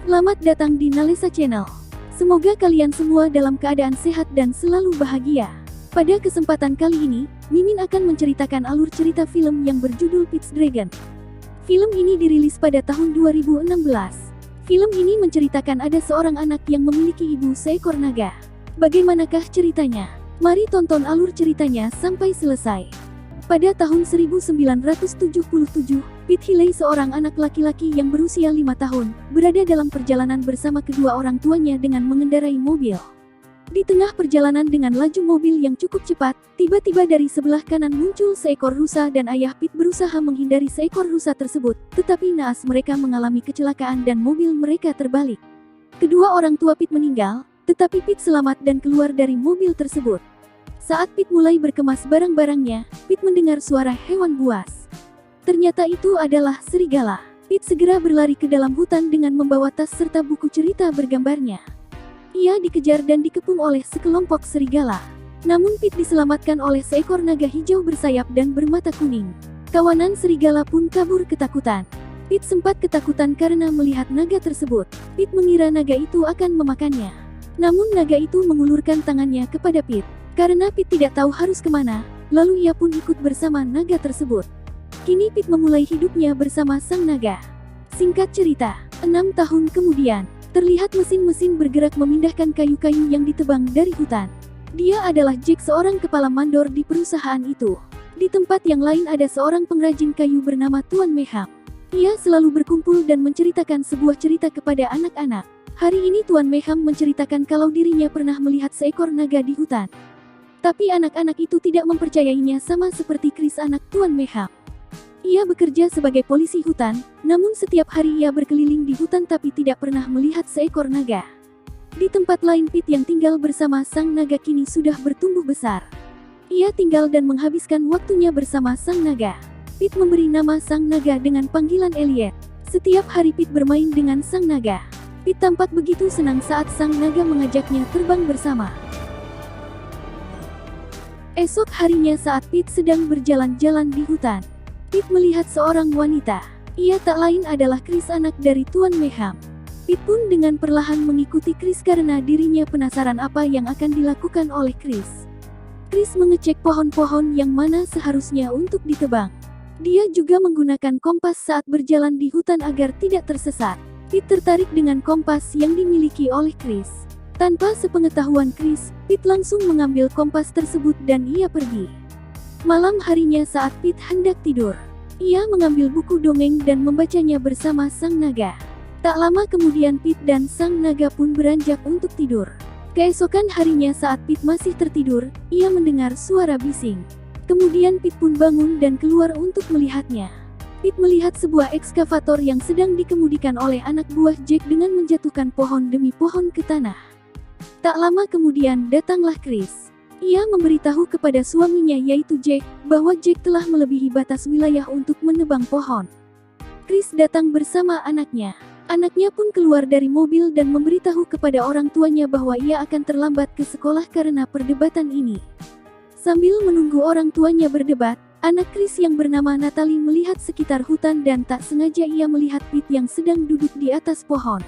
Selamat datang di Nalesa Channel. Semoga kalian semua dalam keadaan sehat dan selalu bahagia. Pada kesempatan kali ini, Mimin akan menceritakan alur cerita film yang berjudul Pete's Dragon. Film ini dirilis pada tahun 2016. Film ini menceritakan ada seorang anak yang memiliki ibu seekor naga. Bagaimanakah ceritanya? Mari tonton alur ceritanya sampai selesai. Pada tahun 1977, Pete Healy, seorang anak laki-laki yang berusia 5 tahun, berada dalam perjalanan bersama kedua orang tuanya dengan mengendarai mobil. Di tengah perjalanan dengan laju mobil yang cukup cepat, tiba-tiba dari sebelah kanan muncul seekor rusa dan ayah Pete berusaha menghindari seekor rusa tersebut, tetapi naas mereka mengalami kecelakaan dan mobil mereka terbalik. Kedua orang tua Pete meninggal, tetapi Pete selamat dan keluar dari mobil tersebut. Saat Pete mulai berkemas barang-barangnya, Pete mendengar suara hewan buas. Ternyata itu adalah serigala. Pete segera berlari ke dalam hutan dengan membawa tas serta buku cerita bergambarnya. Ia dikejar dan dikepung oleh sekelompok serigala. Namun Pete diselamatkan oleh seekor naga hijau bersayap dan bermata kuning. Kawanan serigala pun kabur ketakutan. Pete sempat ketakutan karena melihat naga tersebut. Pete mengira naga itu akan memakannya. Namun naga itu mengulurkan tangannya kepada Pete. Karena Pete tidak tahu harus kemana, lalu ia pun ikut bersama naga tersebut. Kini Pete memulai hidupnya bersama sang naga. Singkat cerita, 6 tahun kemudian, terlihat mesin-mesin bergerak memindahkan kayu-kayu yang ditebang dari hutan. Dia adalah Jack, seorang kepala mandor di perusahaan itu. Di tempat yang lain ada seorang pengrajin kayu bernama Tuan Meham. Ia selalu berkumpul dan menceritakan sebuah cerita kepada anak-anak. Hari ini Tuan Meham menceritakan kalau dirinya pernah melihat seekor naga di hutan. Tapi anak-anak itu tidak mempercayainya, sama seperti Chris, anak Tuan Meham. Ia bekerja sebagai polisi hutan, namun setiap hari ia berkeliling di hutan tapi tidak pernah melihat seekor naga. Di tempat lain, Pete yang tinggal bersama sang naga kini sudah bertumbuh besar. Ia tinggal dan menghabiskan waktunya bersama sang naga. Pete memberi nama sang naga dengan panggilan Elliot. Setiap hari Pete bermain dengan sang naga. Pete tampak begitu senang saat sang naga mengajaknya terbang bersama. Esok harinya saat Pete sedang berjalan-jalan di hutan, Pete melihat seorang wanita. Ia tak lain adalah Chris, anak dari Tuan Meham. Pete pun dengan perlahan mengikuti Chris karena dirinya penasaran apa yang akan dilakukan oleh Chris. Chris mengecek pohon-pohon yang mana seharusnya untuk ditebang. Dia juga menggunakan kompas saat berjalan di hutan agar tidak tersesat. Pete tertarik dengan kompas yang dimiliki oleh Chris. Tanpa sepengetahuan Chris, Pete langsung mengambil kompas tersebut dan ia pergi. Malam harinya saat Pete hendak tidur, ia mengambil buku dongeng dan membacanya bersama sang naga. Tak lama kemudian Pete dan sang naga pun beranjak untuk tidur. Keesokan harinya saat Pete masih tertidur, ia mendengar suara bising. Kemudian Pete pun bangun dan keluar untuk melihatnya. Pete melihat sebuah ekskavator yang sedang dikemudikan oleh anak buah Jack dengan menjatuhkan pohon demi pohon ke tanah. Tak lama kemudian datanglah Chris. Ia memberitahu kepada suaminya yaitu Jack, bahwa Jack telah melebihi batas wilayah untuk menebang pohon. Chris datang bersama anaknya. Anaknya pun keluar dari mobil dan memberitahu kepada orang tuanya bahwa ia akan terlambat ke sekolah karena perdebatan ini. Sambil menunggu orang tuanya berdebat, anak Chris yang bernama Natalie melihat sekitar hutan dan tak sengaja ia melihat Pete yang sedang duduk di atas pohon.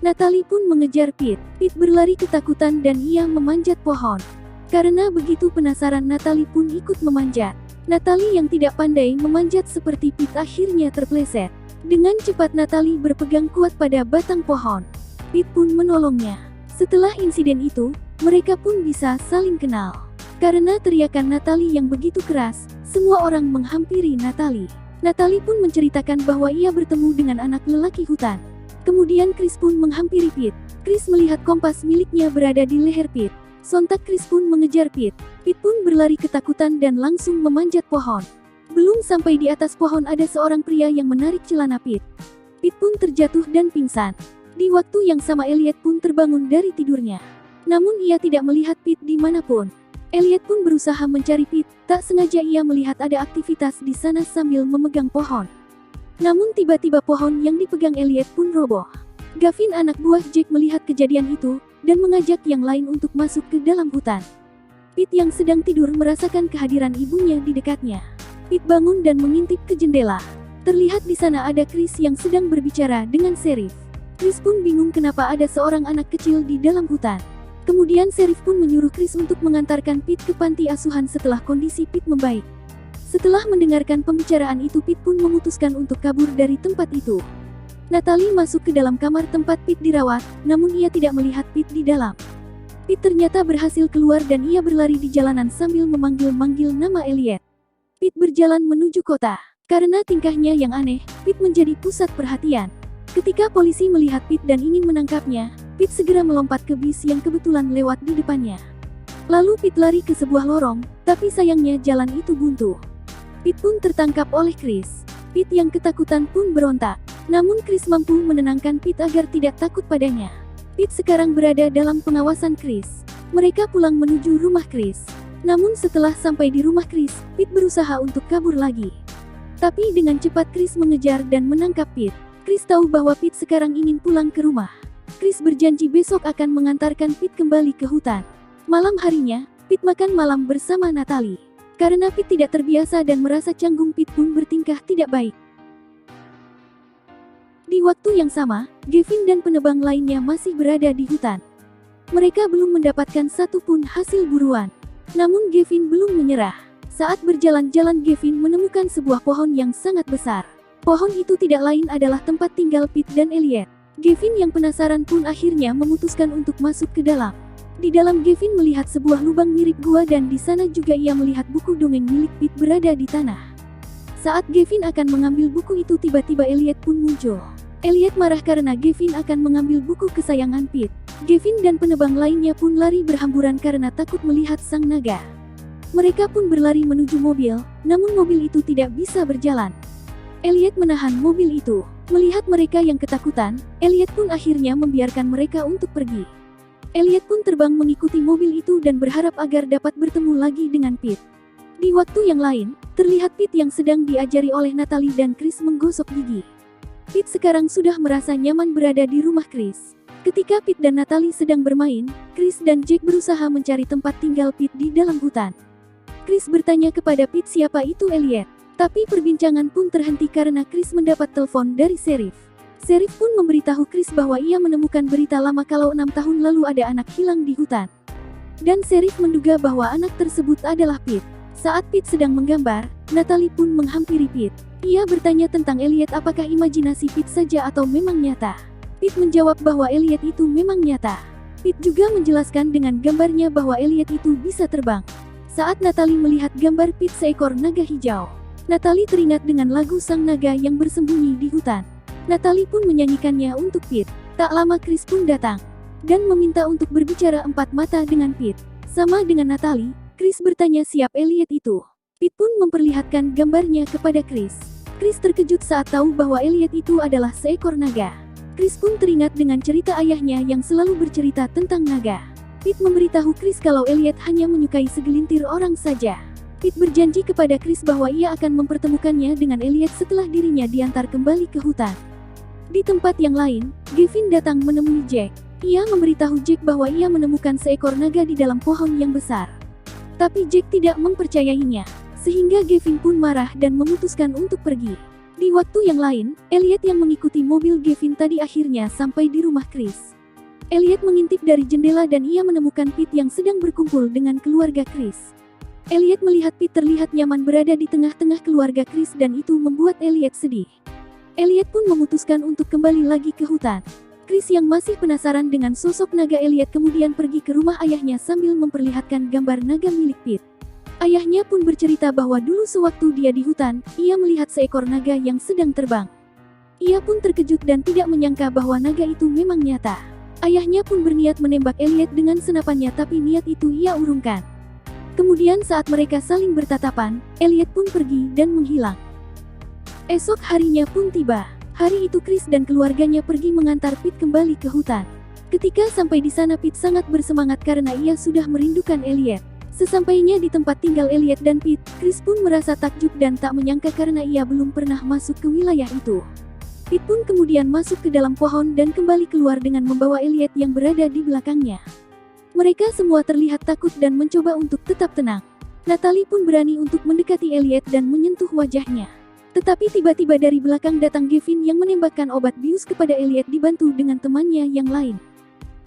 Natalie pun mengejar Pete. Pete berlari ketakutan dan ia memanjat pohon. Karena begitu penasaran, Natalie pun ikut memanjat. Natalie yang tidak pandai memanjat seperti Pete akhirnya terpleset. Dengan cepat Natalie berpegang kuat pada batang pohon. Pete pun menolongnya. Setelah insiden itu, mereka pun bisa saling kenal. Karena teriakan Natalie yang begitu keras, semua orang menghampiri Natalie. Natalie pun menceritakan bahwa ia bertemu dengan anak lelaki hutan. Kemudian Chris pun menghampiri Pete. Chris melihat kompas miliknya berada di leher Pete. Sontak Chris pun mengejar Pete. Pete pun berlari ketakutan dan langsung memanjat pohon. Belum sampai di atas pohon ada seorang pria yang menarik celana Pete. Pete pun terjatuh dan pingsan. Di waktu yang sama Elliot pun terbangun dari tidurnya. Namun ia tidak melihat Pete dimanapun. Elliot pun berusaha mencari Pete. Tak sengaja ia melihat ada aktivitas di sana sambil memegang pohon. Namun tiba-tiba pohon yang dipegang Elliot pun roboh. Gavin, anak buah Jack, melihat kejadian itu, dan mengajak yang lain untuk masuk ke dalam hutan. Pete yang sedang tidur merasakan kehadiran ibunya di dekatnya. Pete bangun dan mengintip ke jendela. Terlihat di sana ada Chris yang sedang berbicara dengan sheriff. Chris pun bingung kenapa ada seorang anak kecil di dalam hutan. Kemudian Sheriff pun menyuruh Chris untuk mengantarkan Pete ke panti asuhan setelah kondisi Pete membaik. Setelah mendengarkan pembicaraan itu, Pete pun memutuskan untuk kabur dari tempat itu. Natalie masuk ke dalam kamar tempat Pete dirawat, namun ia tidak melihat Pete di dalam. Pete ternyata berhasil keluar dan ia berlari di jalanan sambil memanggil-manggil nama Elliot. Pete berjalan menuju kota. Karena tingkahnya yang aneh, Pete menjadi pusat perhatian. Ketika polisi melihat Pete dan ingin menangkapnya, Pete segera melompat ke bis yang kebetulan lewat di depannya. Lalu Pete lari ke sebuah lorong, tapi sayangnya jalan itu buntu. Pete pun tertangkap oleh Chris. Pete yang ketakutan pun berontak. Namun Chris mampu menenangkan Pete agar tidak takut padanya. Pete sekarang berada dalam pengawasan Chris. Mereka pulang menuju rumah Chris. Namun setelah sampai di rumah Chris, Pete berusaha untuk kabur lagi. Tapi dengan cepat Chris mengejar dan menangkap Pete. Chris tahu bahwa Pete sekarang ingin pulang ke rumah. Chris berjanji besok akan mengantarkan Pete kembali ke hutan. Malam harinya, Pete makan malam bersama Natalie. Karena Pete tidak terbiasa dan merasa canggung, Pete pun bertingkah tidak baik. Di waktu yang sama, Gavin dan penebang lainnya masih berada di hutan. Mereka belum mendapatkan satu pun hasil buruan. Namun Gavin belum menyerah. Saat berjalan-jalan, Gavin menemukan sebuah pohon yang sangat besar. Pohon itu tidak lain adalah tempat tinggal Pete dan Elliot. Gavin yang penasaran pun akhirnya memutuskan untuk masuk ke dalam. Di dalam Gavin melihat sebuah lubang mirip gua dan di sana juga ia melihat buku dongeng milik Pete berada di tanah. Saat Gavin akan mengambil buku itu, tiba-tiba Elliot pun muncul. Elliot marah karena Gavin akan mengambil buku kesayangan Pete. Gavin dan penebang lainnya pun lari berhamburan karena takut melihat sang naga. Mereka pun berlari menuju mobil, namun mobil itu tidak bisa berjalan. Elliot menahan mobil itu. Melihat mereka yang ketakutan, Elliot pun akhirnya membiarkan mereka untuk pergi. Elliot pun terbang mengikuti mobil itu dan berharap agar dapat bertemu lagi dengan Pete. Di waktu yang lain, terlihat Pete yang sedang diajari oleh Natalie dan Chris menggosok gigi. Pete sekarang sudah merasa nyaman berada di rumah Chris. Ketika Pete dan Natalie sedang bermain, Chris dan Jack berusaha mencari tempat tinggal Pete di dalam hutan. Chris bertanya kepada Pete siapa itu Elliot. Tapi perbincangan pun terhenti karena Chris mendapat telepon dari Sheriff. Sheriff pun memberitahu Chris bahwa ia menemukan berita lama kalau 6 tahun lalu ada anak hilang di hutan. Dan Sheriff menduga bahwa anak tersebut adalah Pete. Saat Pete sedang menggambar, Natalie pun menghampiri Pete. Ia bertanya tentang Elliot apakah imajinasi Pete saja atau memang nyata. Pete menjawab bahwa Elliot itu memang nyata. Pete juga menjelaskan dengan gambarnya bahwa Elliot itu bisa terbang. Saat Natalie melihat gambar Pete seekor naga hijau, Natalie teringat dengan lagu sang naga yang bersembunyi di hutan. Natalie pun menyanyikannya untuk Pete. Tak lama Chris pun datang dan meminta untuk berbicara empat mata dengan Pete. Sama dengan Natalie, Chris bertanya siap Elliot itu. Pete pun memperlihatkan gambarnya kepada Chris. Chris terkejut saat tahu bahwa Elliot itu adalah seekor naga. Chris pun teringat dengan cerita ayahnya yang selalu bercerita tentang naga. Pete memberitahu Chris kalau Elliot hanya menyukai segelintir orang saja. Pete berjanji kepada Chris bahwa ia akan mempertemukannya dengan Elliot setelah dirinya diantar kembali ke hutan. Di tempat yang lain, Gavin datang menemui Jack. Ia memberitahu Jack bahwa ia menemukan seekor naga di dalam pohon yang besar. Tapi Jack tidak mempercayainya, sehingga Gavin pun marah dan memutuskan untuk pergi. Di waktu yang lain, Elliot yang mengikuti mobil Gavin tadi akhirnya sampai di rumah Chris. Elliot mengintip dari jendela dan ia menemukan Pete yang sedang berkumpul dengan keluarga Chris. Elliot melihat Pete terlihat nyaman berada di tengah-tengah keluarga Chris dan itu membuat Elliot sedih. Elliot pun memutuskan untuk kembali lagi ke hutan. Chris yang masih penasaran dengan sosok naga Elliot kemudian pergi ke rumah ayahnya sambil memperlihatkan gambar naga milik Pete. Ayahnya pun bercerita bahwa dulu sewaktu dia di hutan, ia melihat seekor naga yang sedang terbang. Ia pun terkejut dan tidak menyangka bahwa naga itu memang nyata. Ayahnya pun berniat menembak Elliot dengan senapannya tapi niat itu ia urungkan. Kemudian saat mereka saling bertatapan, Elliot pun pergi dan menghilang. Esok harinya pun tiba. Hari itu Chris dan keluarganya pergi mengantar Pete kembali ke hutan. Ketika sampai di sana Pete sangat bersemangat karena ia sudah merindukan Elliot. Sesampainya di tempat tinggal Elliot dan Pete, Chris pun merasa takjub dan tak menyangka karena ia belum pernah masuk ke wilayah itu. Pete pun kemudian masuk ke dalam pohon dan kembali keluar dengan membawa Elliot yang berada di belakangnya. Mereka semua terlihat takut dan mencoba untuk tetap tenang. Natalie pun berani untuk mendekati Elliot dan menyentuh wajahnya. Tetapi tiba-tiba dari belakang datang Gavin yang menembakkan obat bius kepada Elliot dibantu dengan temannya yang lain.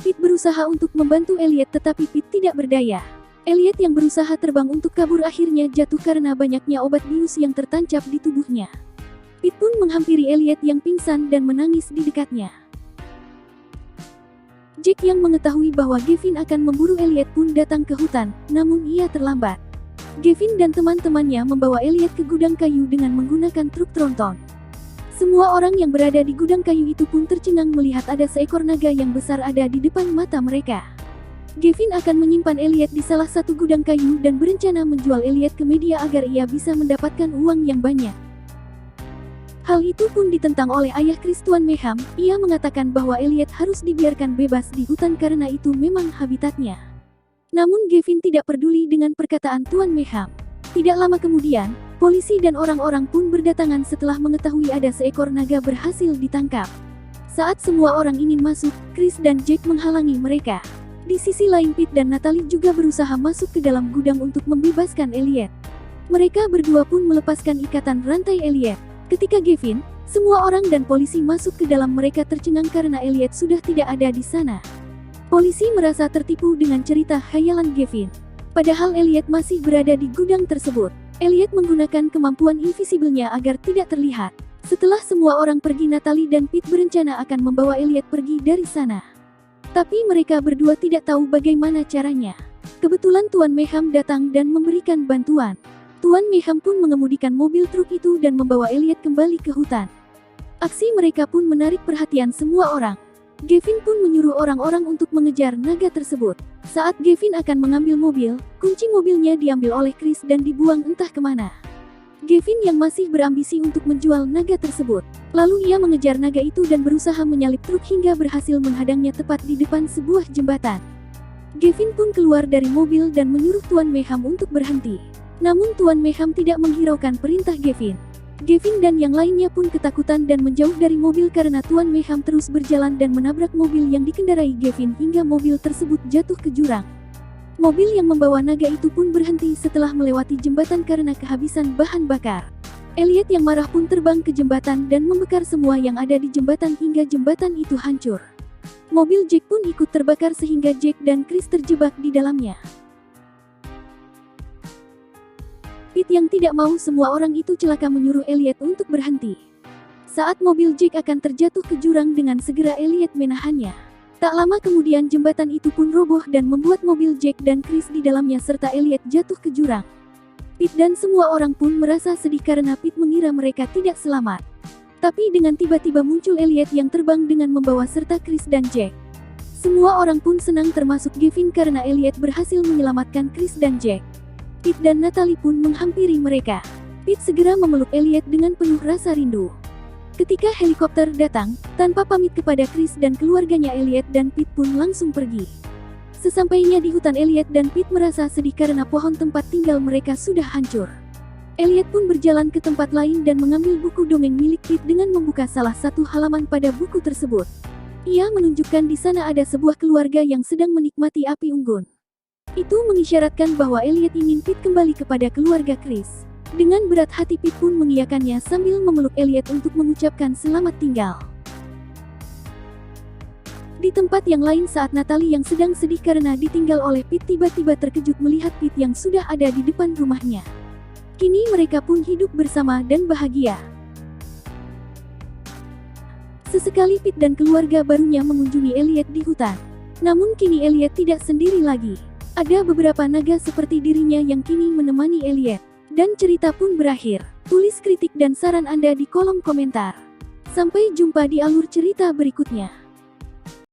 Pete berusaha untuk membantu Elliot tetapi Pete tidak berdaya. Elliot yang berusaha terbang untuk kabur akhirnya jatuh karena banyaknya obat bius yang tertancap di tubuhnya. Pete pun menghampiri Elliot yang pingsan dan menangis di dekatnya. Jack yang mengetahui bahwa Gavin akan memburu Elliot pun datang ke hutan, namun ia terlambat. Gavin dan teman-temannya membawa Elliot ke gudang kayu dengan menggunakan truk tronton. Semua orang yang berada di gudang kayu itu pun tercengang melihat ada seekor naga yang besar ada di depan mata mereka. Gavin akan menyimpan Elliot di salah satu gudang kayu dan berencana menjual Elliot ke media agar ia bisa mendapatkan uang yang banyak. Hal itu pun ditentang oleh ayah Chris, Tuan Mayhem. Ia mengatakan bahwa Elliot harus dibiarkan bebas di hutan karena itu memang habitatnya. Namun Gavin tidak peduli dengan perkataan Tuan Mayhem. Tidak lama kemudian, polisi dan orang-orang pun berdatangan setelah mengetahui ada seekor naga berhasil ditangkap. Saat semua orang ingin masuk, Chris dan Jack menghalangi mereka. Di sisi lain Pete dan Natalie juga berusaha masuk ke dalam gudang untuk membebaskan Elliot. Mereka berdua pun melepaskan ikatan rantai Elliot. Ketika Gavin, semua orang dan polisi masuk ke dalam, mereka tercengang karena Elliot sudah tidak ada di sana. Polisi merasa tertipu dengan cerita khayalan Gavin. Padahal Elliot masih berada di gudang tersebut. Elliot menggunakan kemampuan invisible-nya agar tidak terlihat. Setelah semua orang pergi, Natalie dan Pete berencana akan membawa Elliot pergi dari sana. Tapi mereka berdua tidak tahu bagaimana caranya. Kebetulan Tuan Mayhem datang dan memberikan bantuan. Tuan Mayhem pun mengemudikan mobil truk itu dan membawa Elliot kembali ke hutan. Aksi mereka pun menarik perhatian semua orang. Gavin pun menyuruh orang-orang untuk mengejar naga tersebut. Saat Gavin akan mengambil mobil, kunci mobilnya diambil oleh Chris dan dibuang entah kemana. Gavin yang masih berambisi untuk menjual naga tersebut. Lalu ia mengejar naga itu dan berusaha menyalip truk hingga berhasil menghadangnya tepat di depan sebuah jembatan. Gavin pun keluar dari mobil dan menyuruh Tuan Mayhem untuk berhenti. Namun Tuan Mayhem tidak menghiraukan perintah Gavin. Gavin dan yang lainnya pun ketakutan dan menjauh dari mobil karena Tuan Mayhem terus berjalan dan menabrak mobil yang dikendarai Gavin hingga mobil tersebut jatuh ke jurang. Mobil yang membawa naga itu pun berhenti setelah melewati jembatan karena kehabisan bahan bakar. Elliot yang marah pun terbang ke jembatan dan membakar semua yang ada di jembatan hingga jembatan itu hancur. Mobil Jack pun ikut terbakar sehingga Jack dan Chris terjebak di dalamnya. Pete yang tidak mau semua orang itu celaka menyuruh Elliot untuk berhenti. Saat mobil Jack akan terjatuh ke jurang, dengan segera Elliot menahannya. Tak lama kemudian jembatan itu pun roboh dan membuat mobil Jack dan Chris di dalamnya serta Elliot jatuh ke jurang. Pete dan semua orang pun merasa sedih karena Pete mengira mereka tidak selamat. Tapi dengan tiba-tiba muncul Elliot yang terbang dengan membawa serta Chris dan Jack. Semua orang pun senang termasuk Gavin karena Elliot berhasil menyelamatkan Chris dan Jack. Pete dan Natalie pun menghampiri mereka. Pete segera memeluk Elliot dengan penuh rasa rindu. Ketika helikopter datang, tanpa pamit kepada Chris dan keluarganya, Elliot dan Pete pun langsung pergi. Sesampainya di hutan, Elliot dan Pete merasa sedih karena pohon tempat tinggal mereka sudah hancur. Elliot pun berjalan ke tempat lain dan mengambil buku dongeng milik Pete dengan membuka salah satu halaman pada buku tersebut. Ia menunjukkan di sana ada sebuah keluarga yang sedang menikmati api unggun. Itu mengisyaratkan bahwa Elliot ingin Pete kembali kepada keluarga Chris. Dengan berat hati Pete pun mengiyakannya sambil memeluk Elliot untuk mengucapkan selamat tinggal. Di tempat yang lain, saat Natalie yang sedang sedih karena ditinggal oleh Pete tiba-tiba terkejut melihat Pete yang sudah ada di depan rumahnya. Kini mereka pun hidup bersama dan bahagia. Sesekali Pete dan keluarga barunya mengunjungi Elliot di hutan. Namun kini Elliot tidak sendiri lagi. Ada beberapa naga seperti dirinya yang kini menemani Elliot. Dan cerita pun berakhir. Tulis kritik dan saran Anda di kolom komentar. Sampai jumpa di alur cerita berikutnya.